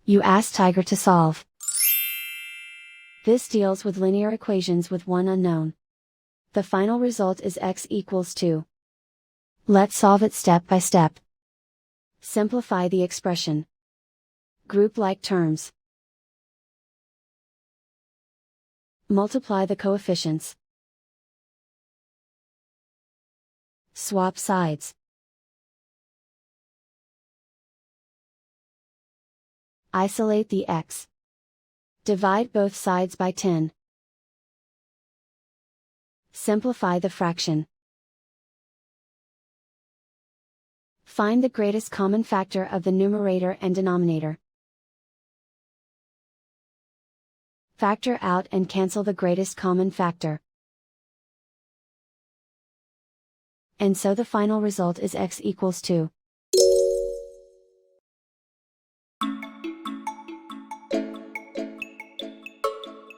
You ask Tiger to solve. This deals with linear equations with one unknown. The final result is x equals 2. Let's solve it step by step. Simplify the expression. Group like terms. Multiply the coefficients. Swap sides. Isolate the x. Divide both sides by 10. Simplify the fraction. Find the greatest common factor of the numerator and denominator. Factor out and cancel the greatest common factor. And so the final result is x equals 2.